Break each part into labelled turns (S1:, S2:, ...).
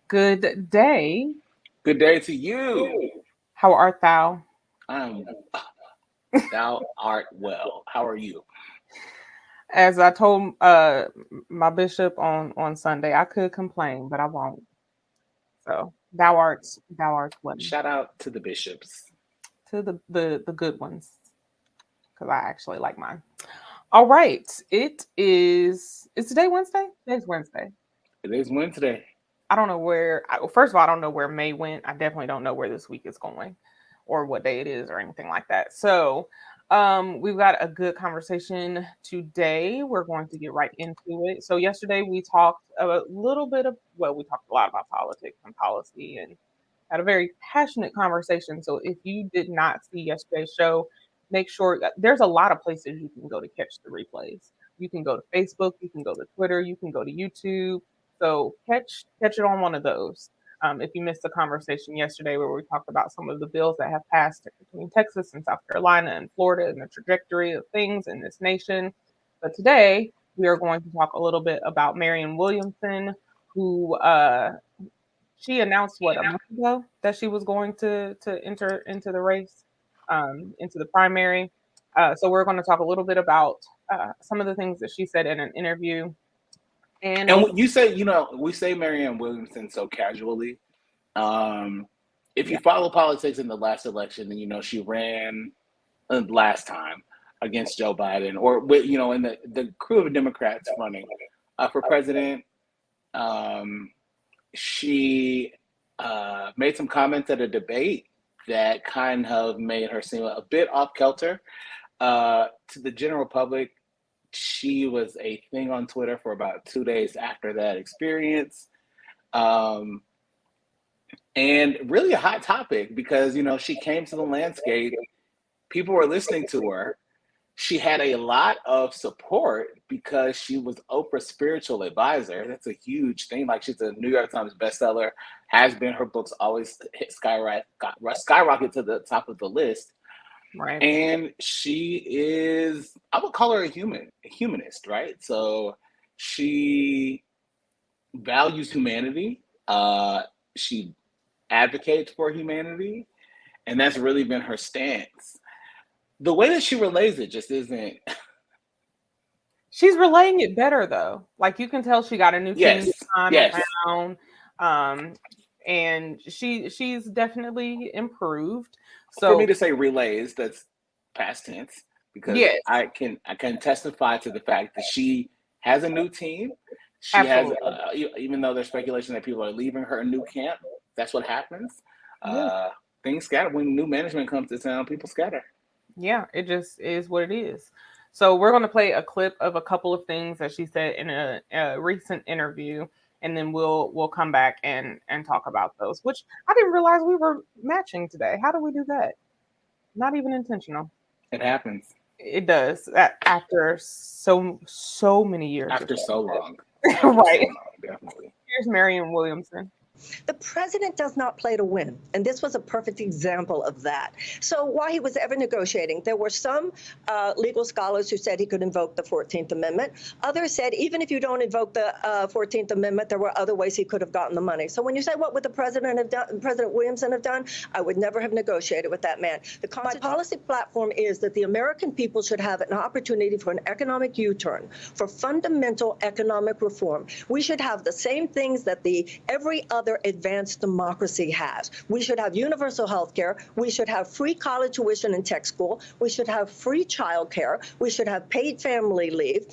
S1: Good day.
S2: Good day to you.
S1: How art thou?
S2: Thou art well. How are you?
S1: As I told my bishop on Sunday, I could complain, but I won't. So thou art well.
S2: Shout out to the bishops.
S1: To the good ones, because I actually like mine. All right, it's today Wednesday. Today's Wednesday.
S2: It is Wednesday.
S1: I don't know where. First of all, I don't know where May went. I definitely don't know where this week is going, or what day it is, or anything like that. So, we've got a good conversation today. We're going to get right into it. So, yesterday we talked a little bit of, well, we talked a lot about politics and policy, and had a very passionate conversation. So, if you did not see yesterday's show, make sure there's a lot of places you can go to catch the replays. You can go to Facebook, you can go to Twitter, you can go to YouTube. So catch it on one of those. If you missed the conversation yesterday where we talked about some of the bills that have passed between Texas and South Carolina and Florida and the trajectory of things in this nation. But today we are going to talk a little bit about Marianne Williamson, who she announced a month ago that she was going to enter into the race, into the primary. So we're going to talk a little bit about some of the things that she said in an interview.
S2: And you say, we say Marianne Williamson so casually. If you follow politics in the last election, then she ran last time against Joe Biden, or in the crew of Democrats running for president. She made some comments at a debate that kind of made her seem a bit off kilter to the general public. She was a thing on Twitter for about 2 days after that experience. And really a hot topic because, she came to the landscape. People were listening to her. She had a lot of support because she was Oprah's spiritual advisor. That's a huge thing. Like, she's a New York Times bestseller, has been. Her books always skyrocket to the top of the list.
S1: Right.
S2: And she is, I would call her a humanist, right? So she values humanity. She advocates for humanity. And that's really been her stance. The way that she relays it just isn't.
S1: She's relaying it better, though. Like, you can tell she got a new team this time around. And she's definitely improved. So
S2: for me to say relays, that's past tense, because I can testify to the fact that she has a new team. She Absolutely. Has, even though there's speculation that people are leaving her new camp, that's what happens. Things scatter. When new management comes to town, people scatter.
S1: Yeah, it just is what it is. So we're going to play a clip of a couple of things that she said in a recent interview, and then we'll come back and talk about those, which I didn't realize we were matching today. How do we do that? Not even intentional.
S2: It happens.
S1: It does. After so many years.
S2: After so long.
S1: Right.
S2: So long, definitely.
S1: Here's Marianne Williamson.
S3: The president does not play to win, and this was a perfect example of that. So while he was ever negotiating, there were some legal scholars who said he could invoke the 14th Amendment. Others said even if you don't invoke the 14th Amendment, there were other ways he could have gotten the money. So when you say what would the president have done, President Williamson have done, I would never have negotiated with that man. My policy platform is that the American people should have an opportunity for an economic U-turn, for fundamental economic reform. We should have the same things that every other other advanced democracy has. We should have universal health care. We should have free college tuition and tech school. We should have free childcare. We should have paid family leave.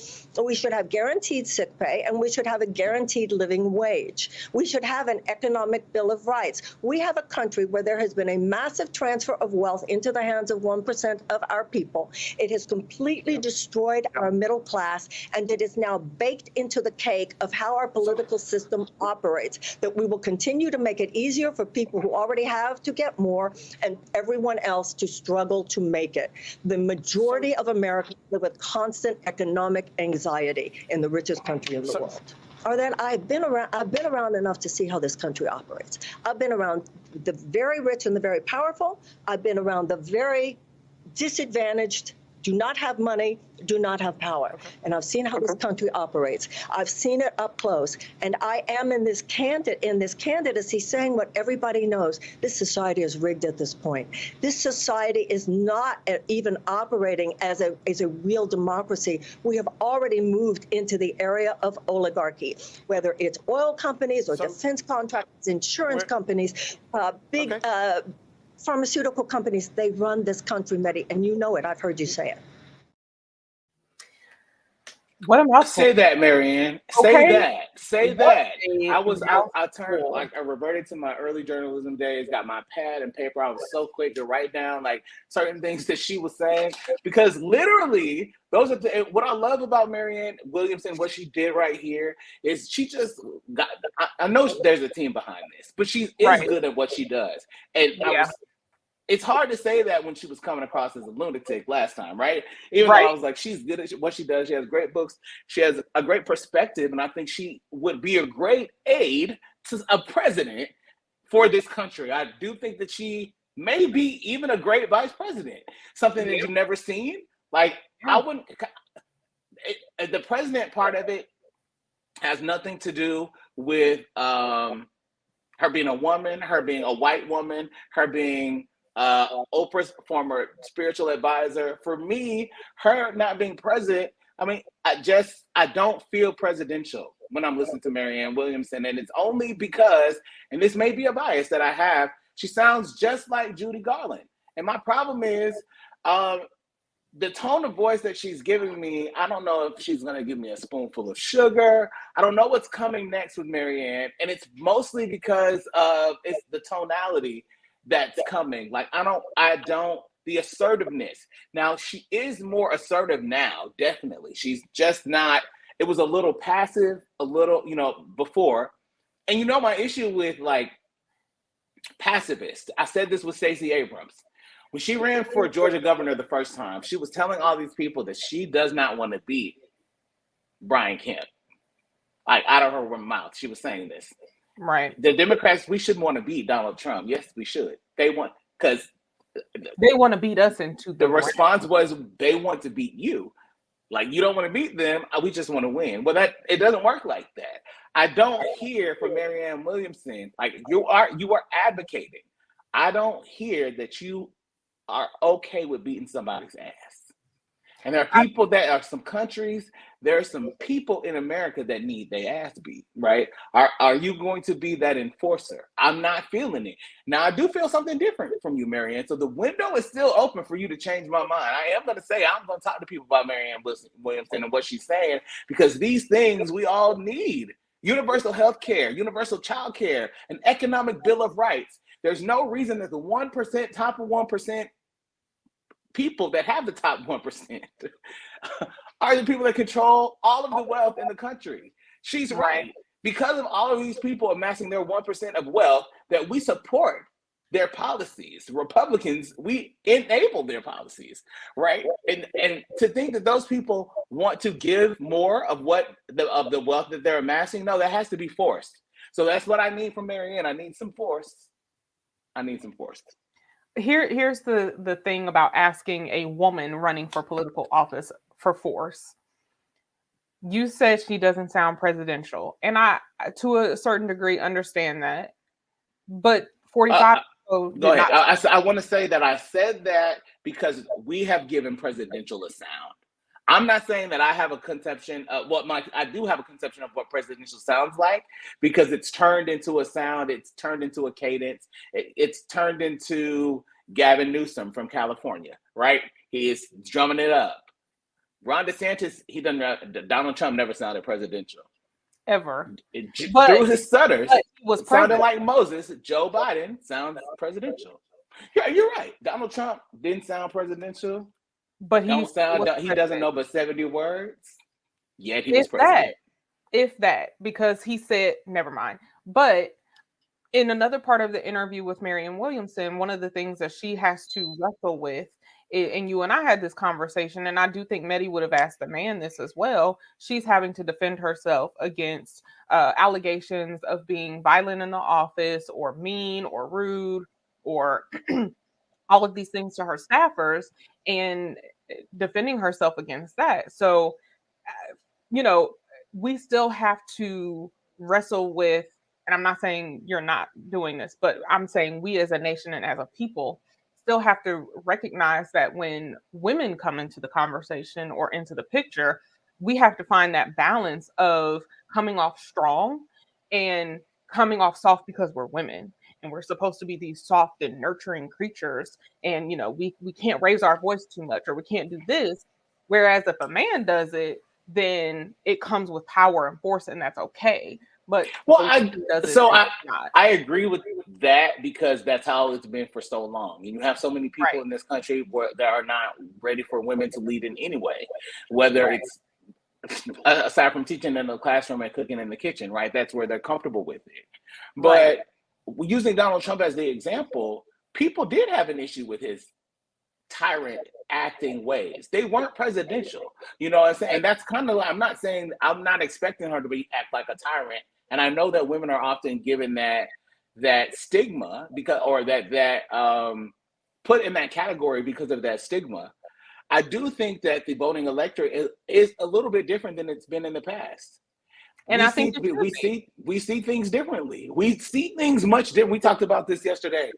S3: We should have guaranteed sick pay, and we should have a guaranteed living wage. We should have an economic bill of rights. We have a country where there has been a massive transfer of wealth into the hands of 1% of our people. It has completely destroyed our middle class, and it is now baked into the cake of how our political system operates, that we will continue to make it easier for people who already have to get more and everyone else to struggle to make it. The majority of Americans live with constant economic anxiety in the richest country in the world. Or then I've been around enough to see how this country operates. I've been around the very rich and the very powerful. I've been around the very disadvantaged, do not have money, do not have power. And I've seen how this country operates. I've seen it up close. And I am in this candidacy saying what everybody knows. This society is rigged at this point. This society is not even operating as a real democracy. We have already moved into the area of oligarchy, whether it's oil companies or defense contractors, insurance companies, big pharmaceutical companies. They run this country, Mehdi, and you know it. I've heard you say it.
S1: What am I
S2: Say that, Marianne. Say
S1: Okay.
S2: that. Say that. I
S1: I
S2: reverted to my early journalism days, got my pad and paper. I was so quick to write down like certain things that she was saying, because literally those are what I love about Marianne Williamson. What she did right here is she just got, I know there's a team behind this, but she is good at what she does. And it's hard to say that when she was coming across as a lunatic last time, right? Even though I was like, she's good at what she does. She has great books. She has a great perspective. And I think she would be a great aid to a president for this country. I do think that she may be even a great vice president, something that you've never seen. Like, I wouldn't, the president part of it has nothing to do with her being a woman, her being a white woman, her being Oprah's former spiritual advisor. For me, her not being president, I mean, I don't feel presidential when I'm listening to Marianne Williamson. And it's only because, and this may be a bias that I have, she sounds just like Judy Garland. And my problem is the tone of voice that she's giving me. I don't know if she's going to give me a spoonful of sugar. I don't know what's coming next with Marianne. And it's mostly because of it's the tonality that's coming. Like, the assertiveness. Now, she is more assertive now, definitely. She's just not, it was a little passive, a little, before. And my issue with like pacifist, I said this with Stacey Abrams. When she ran for Georgia governor the first time, she was telling all these people that she does not want to beat Brian Kemp. Like, out of her mouth, she was saying this.
S1: Right.
S2: The Democrats, we shouldn't want to beat Donald Trump. Yes, we should. They want
S1: to beat us into
S2: the response was they want to beat you. Like, you don't want to beat them. We just want to win. Well, it doesn't work like that. I don't hear from Marianne Williamson, like you are advocating. I don't hear that you are okay with beating somebody's ass. And there are people there are some countries, there are some people in America that need their ass beat, right? Are you going to be that enforcer? I'm not feeling it. Now, I do feel something different from you, Marianne. So the window is still open for you to change my mind. I am going to say, I'm going to talk to people about Marianne Williamson and what she's saying, because these things we all need. Universal health care, universal child care, an economic bill of rights. There's no reason that the 1%, top of 1%, people that have the top 1% are the people that control all of the wealth in the country. She's right. Because of all of these people amassing their 1% of wealth, that we support their policies. Republicans, we enable their policies, right? And to think that those people want to give more of of the wealth that they're amassing, no, that has to be forced. So that's what I need from Marianne. I need some force.
S1: Here's the thing about asking a woman running for political office for force. You said she doesn't sound presidential, and I, to a certain degree, understand that. But 45.
S2: Go ahead. I want to say that I said that because we have given presidential a sound. I'm not saying that I have a conception of I do have a conception of what presidential sounds like, because it's turned into a sound, it's turned into a cadence, it's turned into Gavin Newsom from California, right? He is drumming it up. Ron DeSantis, Donald Trump never sounded presidential.
S1: Ever.
S2: Through his stutters,
S1: was
S2: sounded like Moses. Joe Biden sounds presidential. Yeah, you're right. Donald Trump didn't sound presidential.
S1: But
S2: he doesn't know but 70 words, yet he was president.
S1: If that, because he said, never mind. But in another part of the interview with Marianne Williamson, one of the things that she has to wrestle with, and you and I had this conversation, and I do think Mehdi would have asked the man this as well, she's having to defend herself against allegations of being violent in the office, or mean, or rude, or all of these things to her staffers, and defending herself against that. So, we still have to wrestle with, and I'm not saying you're not doing this, but I'm saying we as a nation and as a people still have to recognize that when women come into the conversation or into the picture, we have to find that balance of coming off strong and coming off soft, because we're women. And we're supposed to be these soft and nurturing creatures. And, we can't raise our voice too much, or we can't do this. Whereas if a man does it, then it comes with power and force, and that's okay. But
S2: I agree with that, because that's how it's been for so long. And you have so many people in this country that are not ready for women to lead in any way, whether it's aside from teaching in the classroom and cooking in the kitchen, right? That's where they're comfortable with it. But using Donald Trump as the example, people did have an issue with his tyrant acting ways. They weren't presidential, you know what I'm saying? And that's kind of like, I'm not expecting her to act like a tyrant. And I know that women are often given that stigma, because, or that put in that category because of that stigma. I do think that the voting electorate is a little bit different than it's been in the past. And we see things differently. We see things much different. We talked about this yesterday.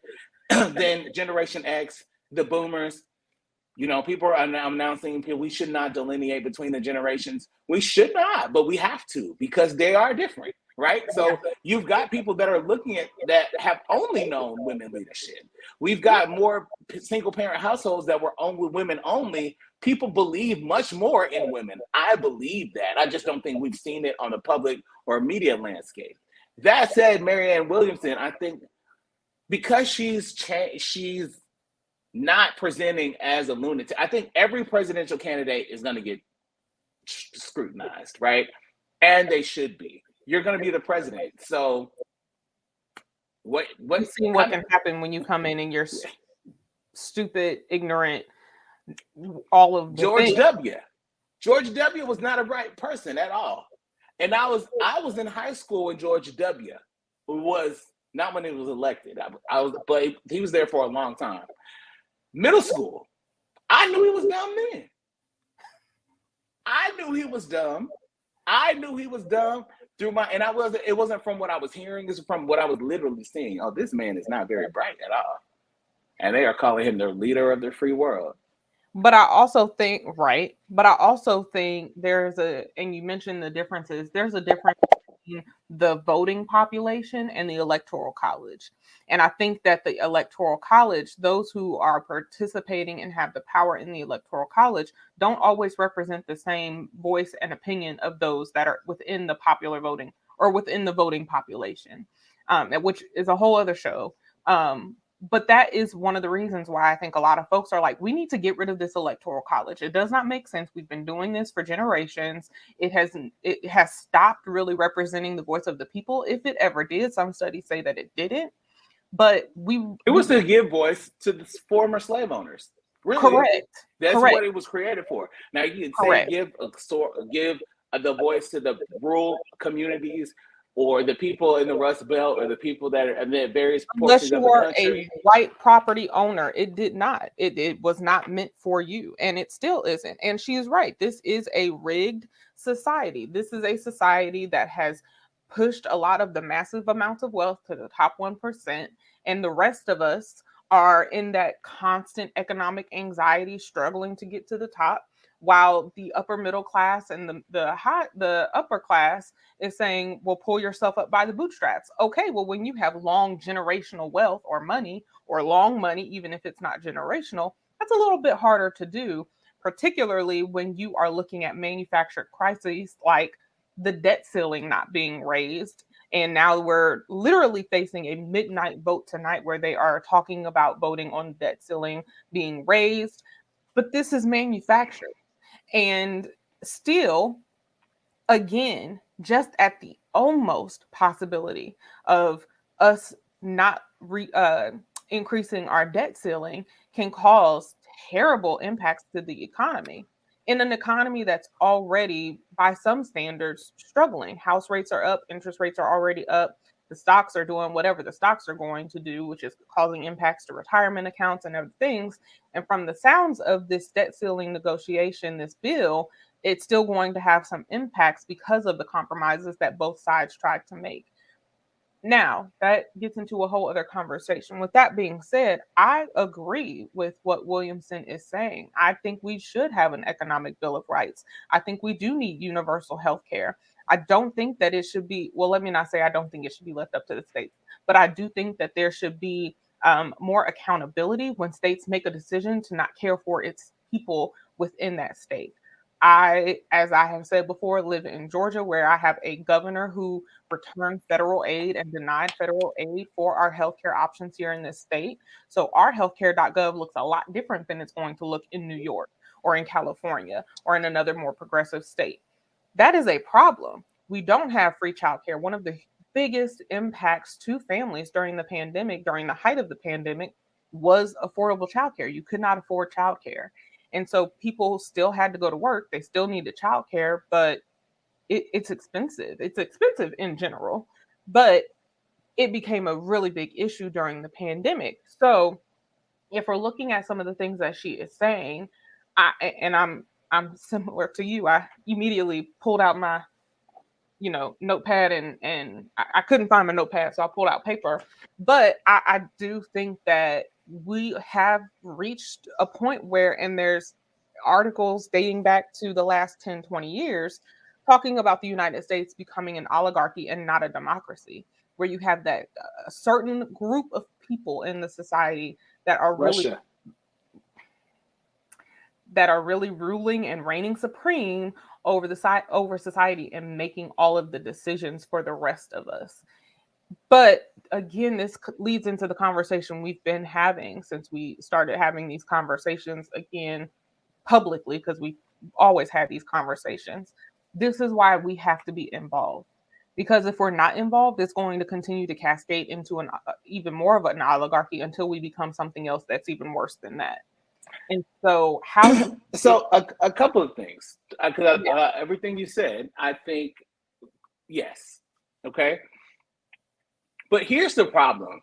S2: Than Generation X, the boomers. People are announcing we should not delineate between the generations. We should not, but we have to, because they are different, right? So you've got people that are looking at that have only known women leadership. We've got more single parent households that were only women only. People believe much more in women. I believe that. I just don't think we've seen it on the public or media landscape. That said, Marianne Williamson, I think because she's not presenting as a lunatic, I think every presidential candidate is going to get scrutinized, right? And they should be. You're going to be the president. So what
S1: can happen when you come in and you're stupid, ignorant, all of the
S2: George W. George W. was not a bright person at all. And I was in high school when George W. was, not when he was elected. But he was there for a long time. Middle school, I knew he was dumb then. I knew he was dumb. It wasn't from what I was hearing, this was from what I was literally seeing. Oh, this man is not very bright at all. And they are calling him the leader of the free world.
S1: But I also think, and you mentioned the differences, there's a difference between the voting population and the electoral college. And I think that the electoral college, those who are participating and have the power in the electoral college, don't always represent the same voice and opinion of those that are within the popular voting or within the voting population, which is a whole other show. But that is one of the reasons why I think a lot of folks are like, we need to get rid of this electoral college. It does not make sense. We've been doing this for generations. It has stopped really representing the voice of the people. If it ever did, some studies say that it didn't. But it
S2: was to give voice to the former slave owners. Really,
S1: correct.
S2: That's what it was created for. Now you can say give the voice to the rural communities, or the people in the Rust Belt, or the people that are in the various portions of the country.
S1: Unless you are a white property owner, it did not. It was not meant for you, and it still isn't. And she is right. This is a rigged society. This is a society that has pushed a lot of the massive amounts of wealth to the top 1%, and the rest of us are in that constant economic anxiety, struggling to get to the top. while the upper middle class and the upper class is saying, well, pull yourself up by the bootstraps. Okay, well, when you have long generational wealth or money, or long money, even if it's not generational, that's a little bit harder to do, particularly when you are looking at manufactured crises like the debt ceiling not being raised. And now we're literally facing a midnight vote tonight where they are talking about voting on debt ceiling being raised. But this is manufactured. And still, again, just at the almost possibility of us not increasing our debt ceiling can cause terrible impacts to the economy. In an economy that's already, by some standards, struggling. House rates are up, interest rates are already up. The stocks are doing whatever the stocks are going to do, which is causing impacts to retirement accounts and other things. And from the sounds of this debt ceiling negotiation, this bill, it's still going to have some impacts because of the compromises that both sides tried to make. Now, that gets into a whole other conversation. With that being said, I agree with what Williamson is saying. I think we should have an economic bill of rights. I think we do need universal health care. I don't think that it should be, well, let me not say I don't think it should be left up to the states, but I do think that there should be more accountability when states make a decision to not care for its people within that state. As I have said before, live in Georgia, where I have a governor who returned federal aid and denied federal aid for our healthcare options here in this state. So our healthcare.gov looks a lot different than it's going to look in New York or in California or in another more progressive state. That is a problem. We don't have free childcare. One of the biggest impacts to families during the pandemic, during the height of the pandemic, was affordable childcare. You could not afford childcare. And so people still had to go to work. They still needed childcare, but it's expensive. It's expensive in general, but it became a really big issue during the pandemic. So if we're looking at some of the things that she is saying, I'm similar to you. I immediately pulled out my notepad and I couldn't find my notepad, so I pulled out paper. But I do think that we have reached a point where, and there's articles dating back to the last 10, 20 years, talking about the United States becoming an oligarchy and not a democracy, where you have that a certain group of people in the society that are
S2: Russia.
S1: really ruling and reigning supreme over society and making all of the decisions for the rest of us. But again, this leads into the conversation we've been having since we started having these conversations again publicly, because we've always had these conversations. This is why we have to be involved. Because if we're not involved, it's going to continue to cascade into an even more of an oligarchy until we become something else that's even worse than that. And so,
S2: a couple of things. Everything you said, I think, yes, okay. But here's the problem: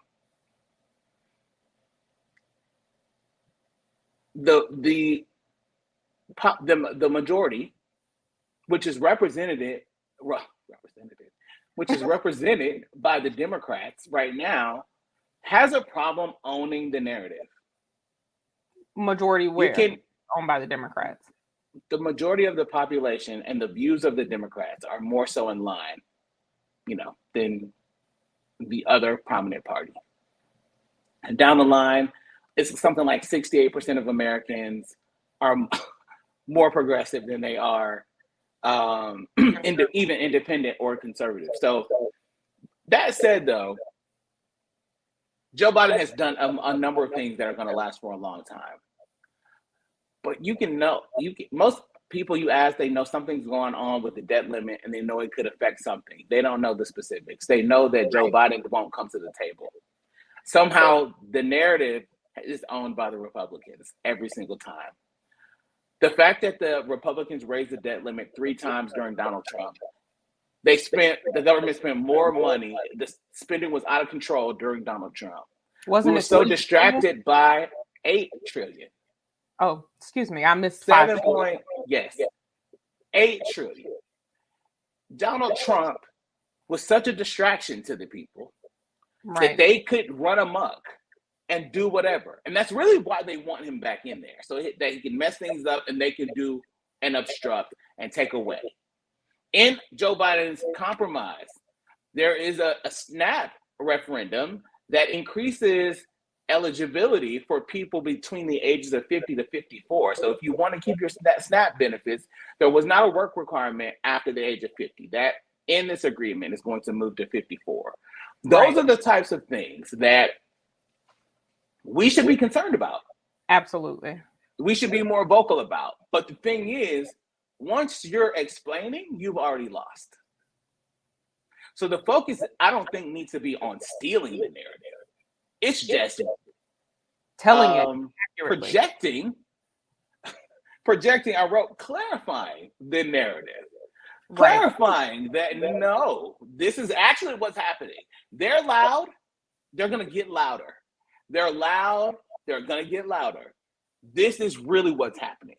S2: the majority, which is represented by the Democrats right now, has a problem owning the narrative.
S1: Majority owned by the Democrats?
S2: The majority of the population and the views of the Democrats are more so in line, than the other prominent party. And down the line, it's something like 68% of Americans are more progressive than they are even independent or conservative. So that said, though, Joe Biden has done a number of things that are going to last for a long time. But most people you ask, they know something's going on with the debt limit and they know it could affect something. They don't know the specifics. They know that Joe Biden won't come to the table. Somehow the narrative is owned by the Republicans every single time. The fact that the Republicans raised the debt limit 3 times during Donald Trump, the government spent more money. The spending was out of control during Donald Trump. We were so distracted by $8 trillion.
S1: Oh, excuse me. I missed
S2: 7 point. Yes, $8 trillion. Donald Trump was such a distraction to the people that they could run amok and do whatever. And that's really why they want him back in there, so that he can mess things up and they can do and obstruct and take away. In Joe Biden's compromise, there is a SNAP referendum that increases eligibility for people between the ages of 50 to 54. So if you want to keep your SNAP benefits, there was not a work requirement after the age of 50. That in this agreement is going to move to 54. Those are the types of things that we should be concerned about.
S1: Absolutely.
S2: We should be more vocal about. But the thing is, once you're explaining, you've already lost. So the focus, I don't think, needs to be on stealing the narrative. It's just
S1: telling it accurately.
S2: projecting. I wrote clarifying the narrative. Clarifying that, no, this is actually what's happening. They're loud, they're going to get louder. They're loud, they're going to get louder. This is really what's happening.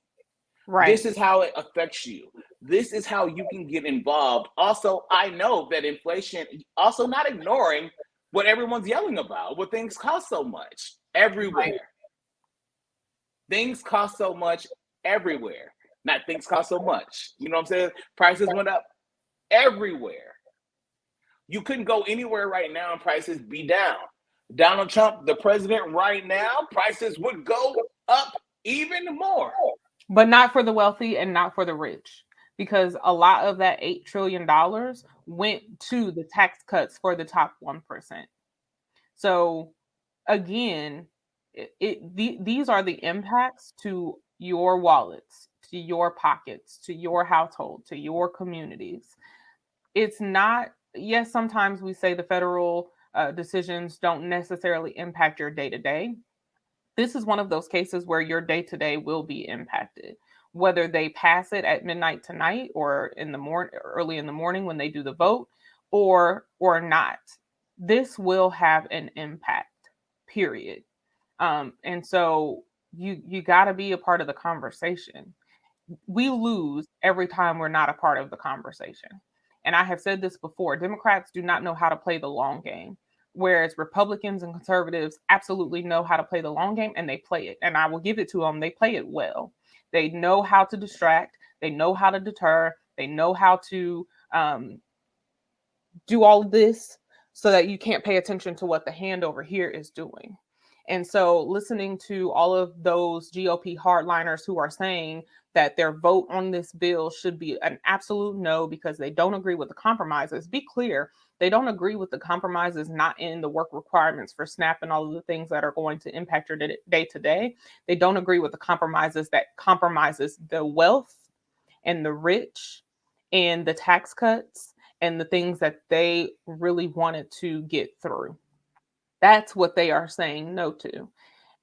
S2: This is how it affects you. This is how you can get involved. Also, I know that inflation, also not ignoring what everyone's yelling about, what things cost so much everywhere. Things cost so much everywhere. Not things cost so much. You know what I'm saying? Prices went up everywhere. You couldn't go anywhere right now and prices be down. Donald Trump, the president right now, prices would go up even more.
S1: But not for the wealthy and not for the rich, because a lot of that $8 trillion went to the tax cuts for the top 1%. So again, these are the impacts to your wallets, to your pockets, to your household, to your communities. It's not, yes, sometimes we say the federal decisions don't necessarily impact your day-to-day. This is one of those cases where your day-to-day will be impacted, whether they pass it at midnight tonight or in the morning, early in the morning when they do the vote, or not. This will have an impact, period. And so you got to be a part of the conversation. We lose every time we're not a part of the conversation. And I have said this before, Democrats do not know how to play the long game, whereas Republicans and conservatives absolutely know how to play the long game, and they play it. And I will give it to them. They play it well. They know how to distract. They know how to deter. They know how to do all of this so that you can't pay attention to what the hand over here is doing. And so listening to all of those GOP hardliners who are saying that their vote on this bill should be an absolute no because they don't agree with the compromises, be clear, they don't agree with the compromises not in the work requirements for SNAP and all of the things that are going to impact your day-to-day. They don't agree with the compromises that compromises the wealth and the rich and the tax cuts and the things that they really wanted to get through. That's what they are saying no to.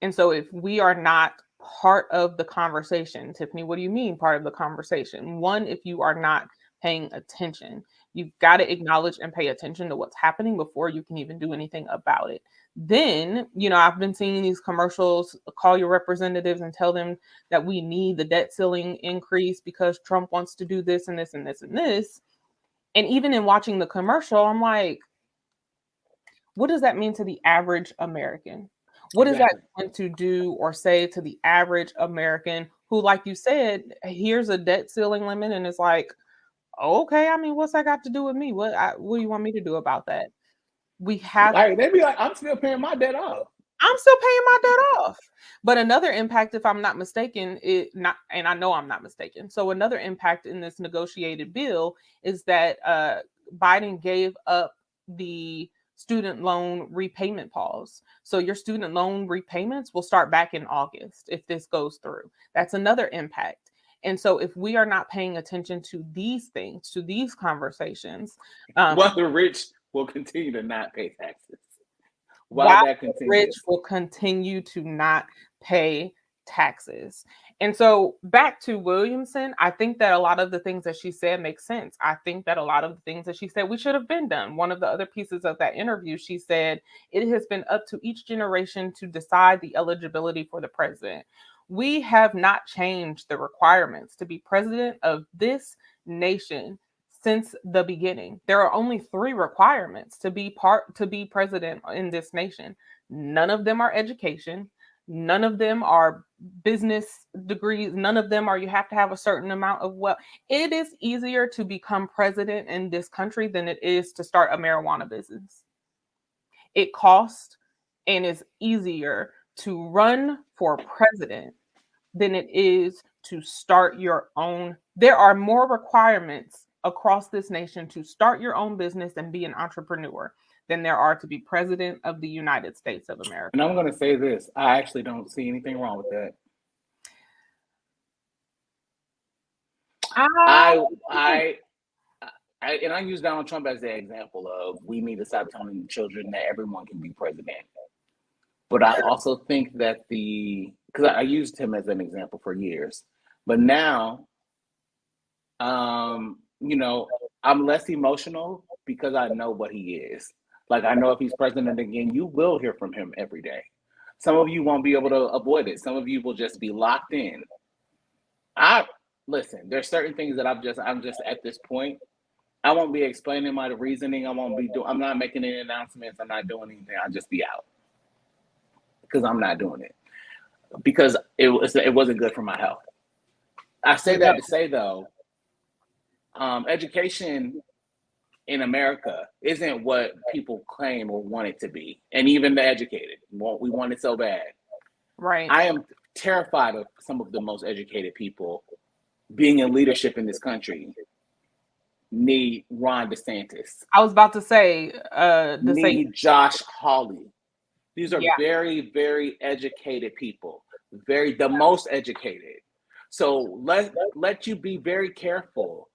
S1: And so if we are not part of the conversation, Tiffanie, what do you mean part of the conversation? One, if you are not paying attention, you've got to acknowledge and pay attention to what's happening before you can even do anything about it. Then, I've been seeing these commercials, call your representatives and tell them that we need the debt ceiling increase because Trump wants to do this and this and this and this. And even in watching the commercial, I'm like, what does that mean to the average American? What is that going to do or say to the average American who, like you said, here's a debt ceiling limit and is like, okay, I mean, what's that got to do with me? What do you want me to do about that? We have
S2: they be like, I'm still paying my debt off.
S1: I'm still paying my debt off. But another impact, if I'm not mistaken, and I know I'm not mistaken. So another impact in this negotiated bill is that Biden gave up the student loan repayment pause. So your student loan repayments will start back in August if this goes through. That's another impact. And so if we are not paying attention to these things, to these conversations,
S2: well, the rich will continue to not pay taxes.
S1: While the rich will continue to not pay taxes. And so back to Williamson, I think that a lot of the things that she said make sense. I think that a lot of the things that she said we should have been done. One of the other pieces of that interview, she said, it has been up to each generation to decide the eligibility for the president. We have not changed the requirements to be president of this nation since the beginning. There are only 3 requirements to be president in this nation. None of them are education. None of them are business degrees. None of them are you have to have a certain amount of wealth. It is easier to become president in this country than it is to start a marijuana business. It costs and is easier to run for president than it is to start your own. There are more requirements across this nation to start your own business and be an entrepreneur than there are to be president of the United States of America.
S2: And I'm going to say this. I actually don't see anything wrong with that. And I use Donald Trump as the example of we need to stop telling children that everyone can be president. But I also think that because I used him as an example for years, but now, you know, I'm less emotional because I know what he is. Like, I know if he's president again, you will hear from him every day. Some of you won't be able to avoid it. Some of you will just be locked in. Listen, there's certain things that I'm just at this point. I won't be explaining my reasoning. I'm not making any announcements. I'm not doing anything. I'll just be out because I'm not doing it because it wasn't good for my health. I say that to say though, education in America isn't what people claim or want it to be. And even the educated, we want it so bad.
S1: Right.
S2: I am terrified of some of the most educated people being in leadership in this country. Need Ron DeSantis.
S1: I was about to say,
S2: need Josh Hawley. These are very, very educated people, the most educated. So let you be very careful.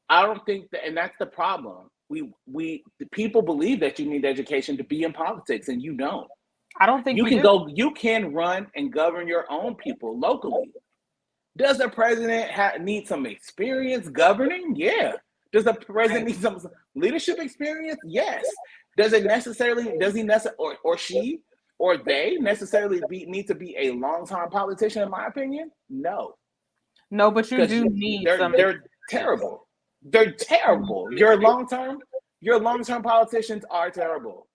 S2: I don't think that, and that's the problem. The people believe that you need education to be in politics, and you don't.
S1: I don't think
S2: you can run and govern your own people locally. Does the president need some experience governing? Yeah. Does the president need some leadership experience? Yes. Does he necessarily, or she, or they necessarily need to be a long-time politician, in my opinion? No.
S1: No, but you do need
S2: they're terrible. They're terrible. Your long-term politicians are terrible.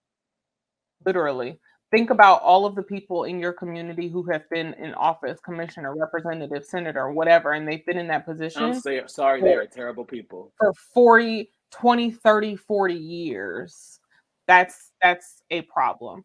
S1: Literally. Think about all of the people in your community who have been in office, commissioner, representative, senator, whatever, and they've been in that position.
S2: I'm sorry, they are terrible people.
S1: For 20, 30, 40 years. That's a problem.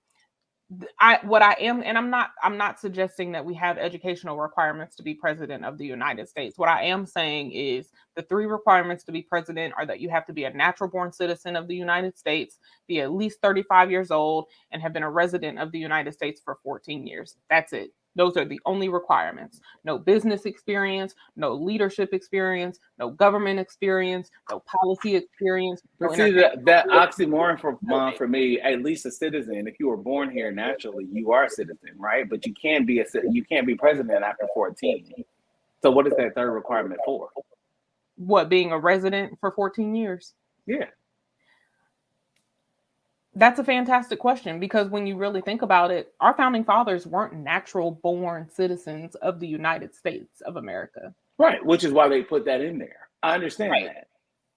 S1: I'm not suggesting that we have educational requirements to be president of the United States. What I am saying is the 3 requirements to be president are that you have to be a natural born citizen of the United States, be at least 35 years old, and have been a resident of the United States for 14 years. That's it. Those are the only requirements. No business experience, no leadership experience, no government experience, no policy experience.
S2: But see, that oxymoron for me, at least a citizen. If you were born here naturally, you are a citizen, right? But you can't be president after 14. So what is that 3rd requirement for?
S1: What, being a resident for 14 years?
S2: Yeah.
S1: That's a fantastic question, because when you really think about it, our founding fathers weren't natural born citizens of the United States of America.
S2: Right, which is why they put that in there. I understand that.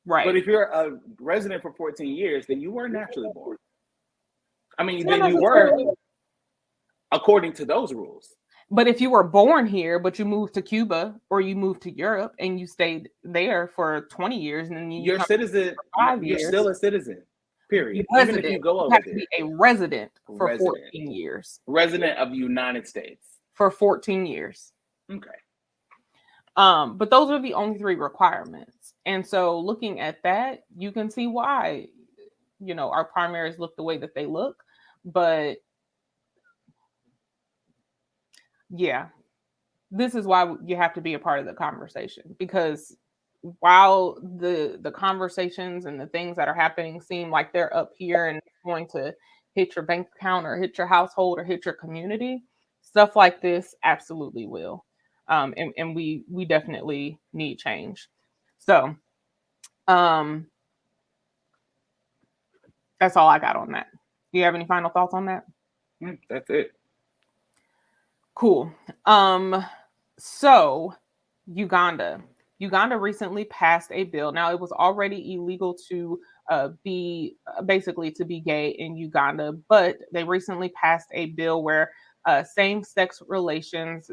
S1: Right.
S2: But if you're a resident for 14 years, then you were naturally born. I mean, then you were according to those rules.
S1: But if you were born here, but you moved to Cuba or you moved to Europe and you stayed there for 20 years, and then
S2: you're a citizen, you're still a citizen. Period.
S1: Even if you go over there, you have to be a resident for 14 years.
S2: Resident of the United States
S1: for 14 years.
S2: Okay.
S1: But those are the only 3 requirements. And so looking at that, you can see why, our primaries look the way that they look. But yeah, this is why you have to be a part of the conversation, because while the conversations and the things that are happening seem like they're up here and going to hit your bank account or hit your household or hit your community, stuff like this absolutely will. And we definitely need change. So that's all I got on that. Do you have any final thoughts on that?
S2: That's it.
S1: Cool. So Uganda recently passed a bill. Now, it was already illegal to be gay in Uganda, but they recently passed a bill where Same-sex relations,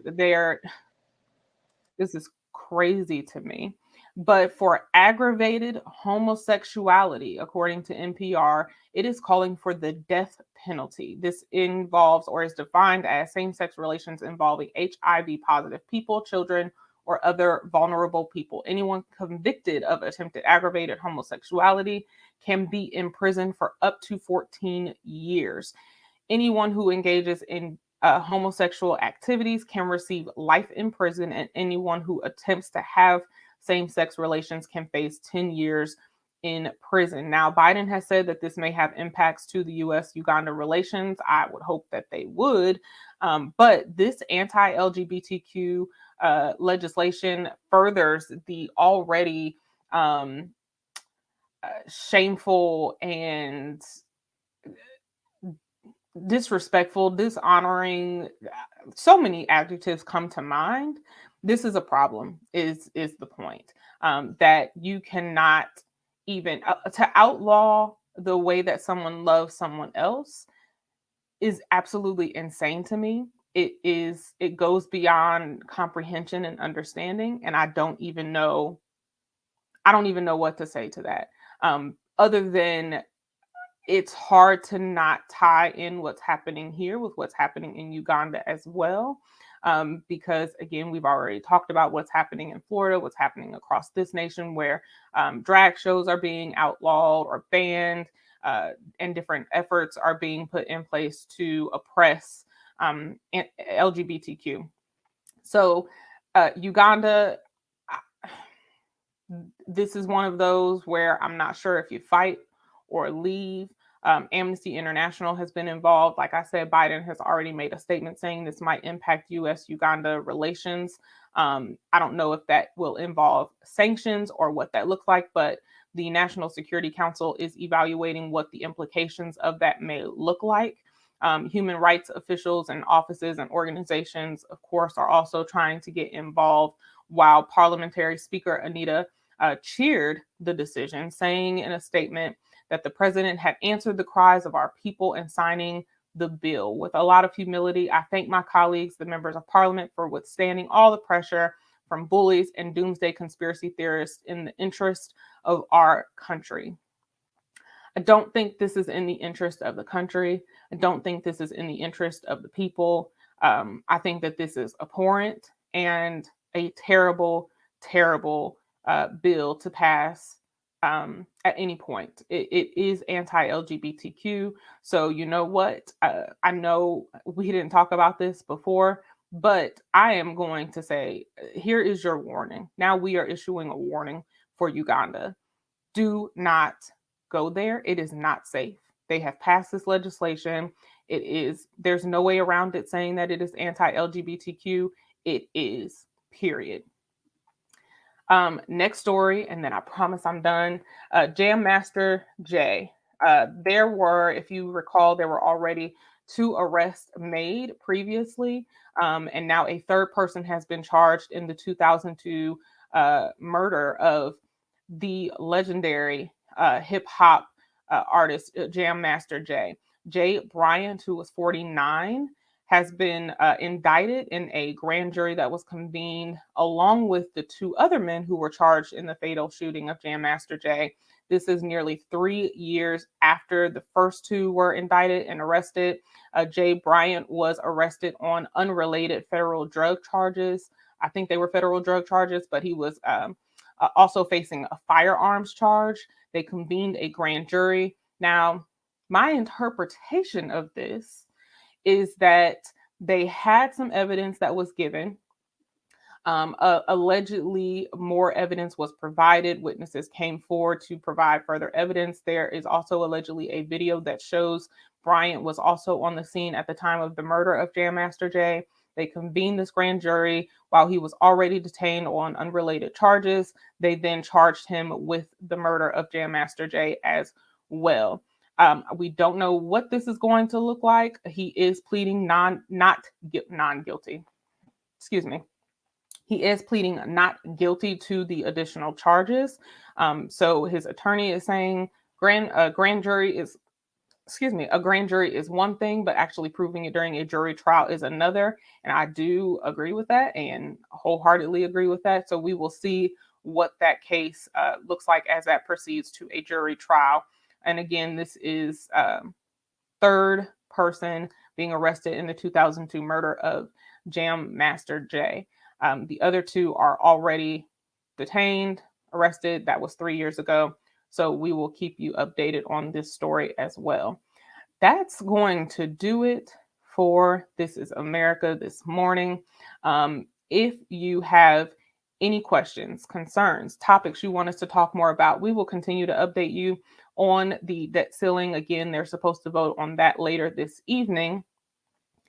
S1: this is crazy to me. But for aggravated homosexuality, according to NPR, it is calling for the death penalty. This involves or is defined as same-sex relations involving HIV positive people, children, or other vulnerable people. Anyone convicted of attempted aggravated homosexuality can be imprisoned for up to 14 years. Anyone who engages in homosexual activities can receive life in prison, and anyone who attempts to have same-sex relations can face 10 years in prison. Now, Biden has said that this may have impacts to the U.S.-Uganda relations. I would hope that they would. But this anti-LGBTQ legislation furthers the already shameful and disrespectful, dishonoring, so many adjectives come to mind. This is a problem, is the point. That you cannot even to outlaw the way that someone loves someone else is absolutely insane to me. It goes beyond comprehension and understanding, and I don't even know what to say to that. Other than it's hard to not tie in what's happening here with what's happening in Uganda as well. Because again, we've already talked about what's happening in Florida, what's happening across this nation, where drag shows are being outlawed or banned, and different efforts are being put in place to oppress LGBTQ. So Uganda, this is one of those where I'm not sure if you fight or leave. Amnesty International has been involved. Like I said, Biden has already made a statement saying this might impact U.S.-Uganda relations. I don't know if that will involve sanctions or what that looks like, but the National Security Council is evaluating what the implications of that may look like. Human rights officials and offices and organizations, of course, are also trying to get involved, while Parliamentary Speaker Anita cheered the decision, saying in a statement that the president had answered the cries of our people in signing the bill. With a lot of humility, I thank my colleagues, the members of parliament, for withstanding all the pressure from bullies and doomsday conspiracy theorists in the interest of our country. I don't think this is in the interest of the country. I don't think this is in the interest of the people. I think that this is abhorrent and a terrible, terrible bill to pass at any point. It is anti-LGBTQ. So you know what? I know we didn't talk about this before, but I am going to say, here is your warning. Now we are issuing a warning for Uganda. Do not go there. It is not safe. They have passed this legislation. There's no way around it saying that it is anti-LGBTQ. It is, period. Next story, and then I promise I'm done. Jam Master Jay. There were, if you recall, there were already 2 arrests made previously, and now a third person has been charged in the 2002 murder of the legendary hip hop artist Jam Master Jay. Jay Bryant, who was 49, has been indicted in a grand jury that was convened along with the 2 other men who were charged in the fatal shooting of Jam Master Jay. This is nearly 3 years after the first 2 were indicted and arrested. Jay Bryant was arrested on unrelated federal drug charges. I think they were federal drug charges, but he was also facing a firearms charge. They convened a grand jury. Now, my interpretation of this is that they had some evidence that was given. Allegedly, more evidence was provided. Witnesses came forward to provide further evidence. There is also allegedly a video that shows Bryant was also on the scene at the time of the murder of Jam Master Jay. They convened this grand jury while he was already detained on unrelated charges. They then charged him with the murder of Jam Master Jay as well. We don't know what this is going to look like. He is pleading not guilty. Excuse me. He is pleading not guilty to the additional charges. So his attorney is saying grand jury is a grand jury is one thing, but actually proving it during a jury trial is another. And I do agree with that and wholeheartedly agree with that. So we will see what that case looks like as that proceeds to a jury trial. And again, this is third person being arrested in the 2002 murder of Jam Master Jay. The other two are already detained, arrested. That was 3 years ago. So we will keep you updated on this story as well. That's going to do it for This is America this morning. If you have any questions, concerns, topics you want us to talk more about, we will continue to update you on the debt ceiling. Again, they're supposed to vote on that later this evening.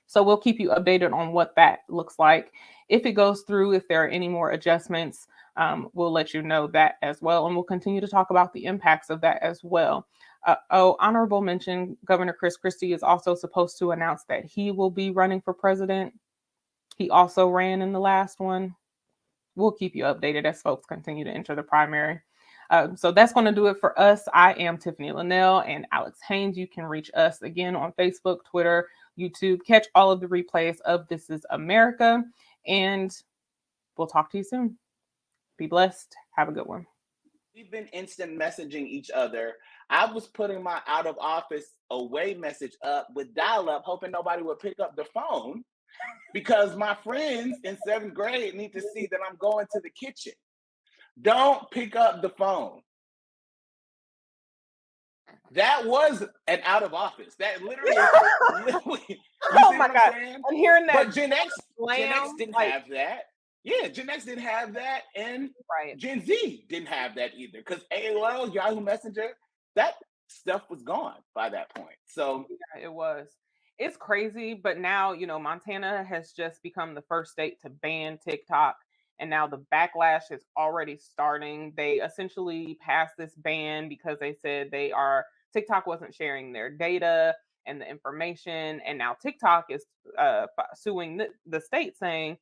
S1: So we'll keep you updated on what that looks like. If it goes through, if there are any more adjustments, we'll let you know that as well. And we'll continue to talk about the impacts of that as well. Honorable mention, Governor Chris Christie is also supposed to announce that he will be running for president. He also ran in the last one. We'll keep you updated as folks continue to enter the primary. So that's going to do it for us. I am Tiffanie Lanelle and Alex Haynes. You can reach us again on Facebook, Twitter, YouTube. Catch all of the replays of This is America. And we'll talk to you soon. Be blessed. Have a good one.
S2: We've been instant messaging each other. I was putting my out of office away message up with dial-up, hoping nobody would pick up the phone because my friends in 7th grade need to see that I'm going to the kitchen. Don't pick up the phone. That was an out of office. That literally,
S1: oh my God. I'm hearing that.
S2: But Gen X didn't have that. Yeah, Gen X didn't have that, and Gen Z didn't have that either. Because AOL, Yahoo Messenger, that stuff was gone by that point. So
S1: yeah, it was. It's crazy, but now, Montana has just become the first state to ban TikTok. And now the backlash is already starting. They essentially passed this ban because they said TikTok wasn't sharing their data and the information. And now TikTok is suing the state saying,